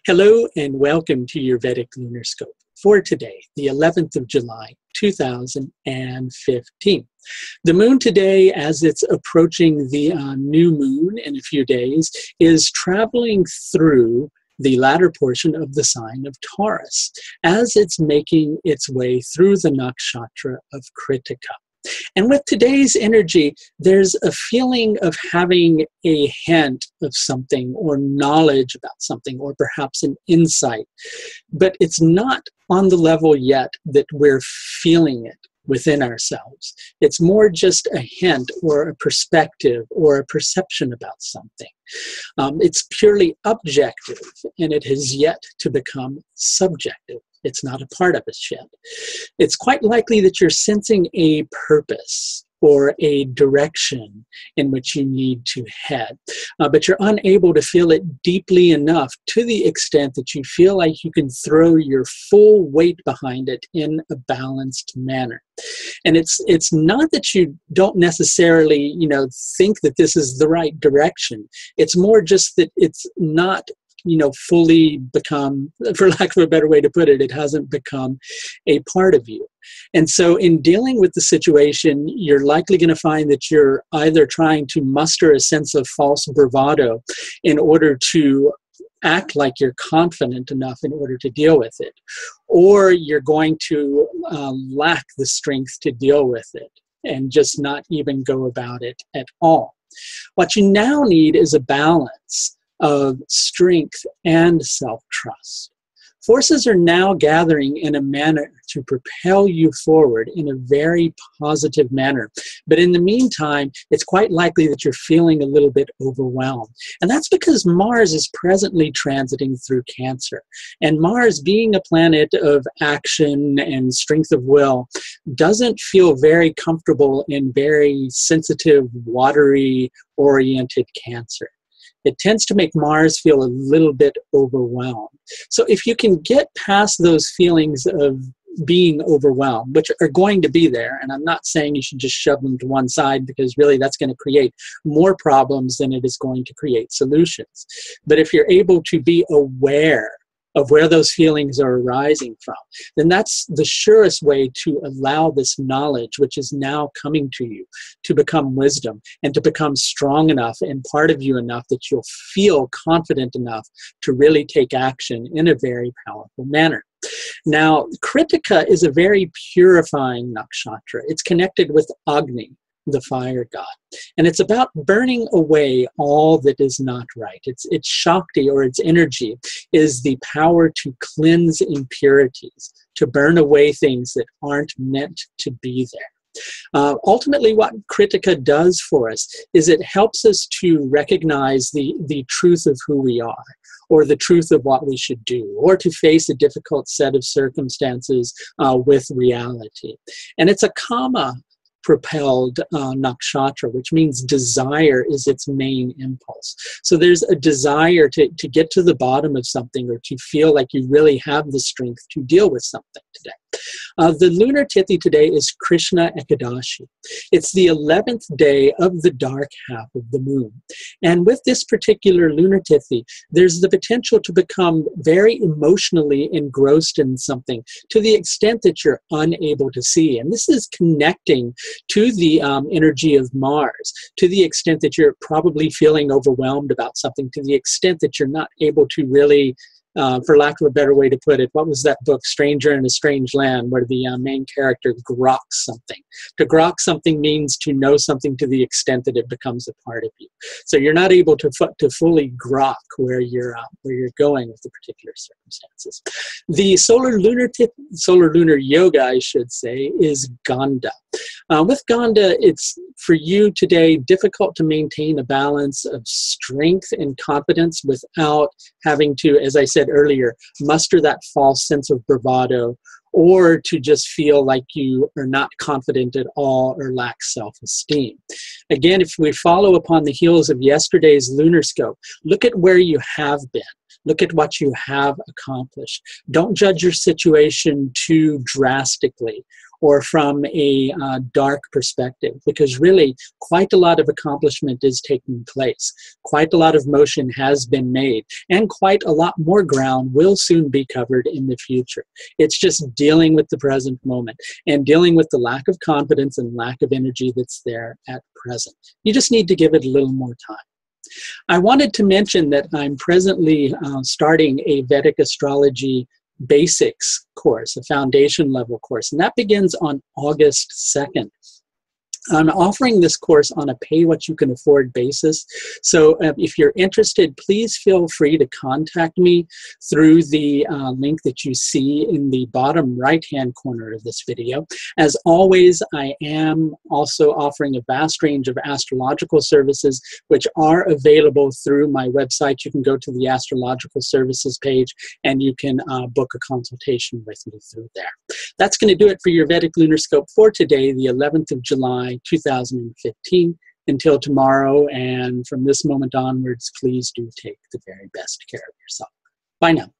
Hello and welcome to your Vedic Lunar Scope for today, the 11th of July, 2015. The moon today, as it's approaching the new moon in a few days, is traveling through the latter portion of the sign of Taurus as it's making its way through the nakshatra of Krittika. And with today's energy, there's a feeling of having a hint of something or knowledge about something or perhaps an insight. But it's not on the level yet that we're feeling it within ourselves. It's more just a hint or a perspective or a perception about something. It's purely objective and it has yet to become subjective. It's not a part of us yet. It's quite likely that you're sensing a purpose or a direction in which you need to head, but you're unable to feel it deeply enough to the extent that you feel like you can throw your full weight behind it in a balanced manner. And it's not that you don't necessarily, think that this is the right direction. It's more just that it's not fully become, for lack of a better way to put it, it hasn't become a part of you. And so in dealing with the situation, you're likely going to find that you're either trying to muster a sense of false bravado in order to act like you're confident enough in order to deal with it, or you're going to lack the strength to deal with it and just not even go about it at all. What you now need is a balance of strength and self-trust. Forces are now gathering in a manner to propel you forward in a very positive manner. But in the meantime, it's quite likely that you're feeling a little bit overwhelmed. And that's because Mars is presently transiting through Cancer. And Mars, being a planet of action and strength of will, doesn't feel very comfortable in very sensitive, watery oriented Cancer. It tends to make Mars feel a little bit overwhelmed. So if you can get past those feelings of being overwhelmed, which are going to be there, and I'm not saying you should just shove them to one side because really that's going to create more problems than it is going to create solutions. But if you're able to be aware of where those feelings are arising from, then that's the surest way to allow this knowledge, which is now coming to you, to become wisdom and to become strong enough and part of you enough that you'll feel confident enough to really take action in a very powerful manner. Now, Krittika is a very purifying nakshatra. It's connected with Agni, the fire god. And it's about burning away all that is not right. Its Shakti, or its energy, is the power to cleanse impurities, to burn away things that aren't meant to be there. Ultimately, what Krittika does for us is it helps us to recognize the truth of who we are, or the truth of what we should do, or to face a difficult set of circumstances with reality. And it's a kama propelled nakshatra, which means desire is its main impulse. So there's a desire to get to the bottom of something, or to feel like you really have the strength to deal with something today. The lunar tithi today is Krishna Ekadashi. It's the 11th day of the dark half of the moon. And with this particular lunar tithi, there's the potential to become very emotionally engrossed in something to the extent that you're unable to see. And this is connecting to the energy of Mars, to the extent that you're probably feeling overwhelmed about something, to the extent that you're not able to really, for lack of a better way to put it, what was that book, Stranger in a Strange Land, where the main character groks something. To grok something means to know something to the extent that it becomes a part of you. So you're not able to fully grok where you're going with the particular circumstances. The solar lunar yoga, I should say, is Ganda. With Ganda, it's for you today difficult to maintain a balance of strength and confidence without having to, as I said earlier, muster that false sense of bravado, or to just feel like you are not confident at all or lack self-esteem. Again, if we follow upon the heels of yesterday's lunar scope, look at where you have been. Look at what you have accomplished. Don't judge your situation too drastically or from a dark perspective, because really quite a lot of accomplishment is taking place. Quite a lot of motion has been made, and quite a lot more ground will soon be covered in the future. It's just dealing with the present moment and dealing with the lack of confidence and lack of energy that's there at present. You just need to give it a little more time. I wanted to mention that I'm presently starting a Vedic Astrology Basics course, a foundation level course, and that begins on August 2nd. I'm offering this course on a pay-what-you-can-afford basis. So if you're interested, please feel free to contact me through the link that you see in the bottom right-hand corner of this video. As always, I am also offering a vast range of astrological services which are available through my website. You can go to the astrological services page and you can book a consultation with me through there. That's going to do it for your Vedic Lunar Scope for today, the 11th of July, 2015. Until tomorrow, and from this moment onwards, please do take the very best care of yourself. Bye now.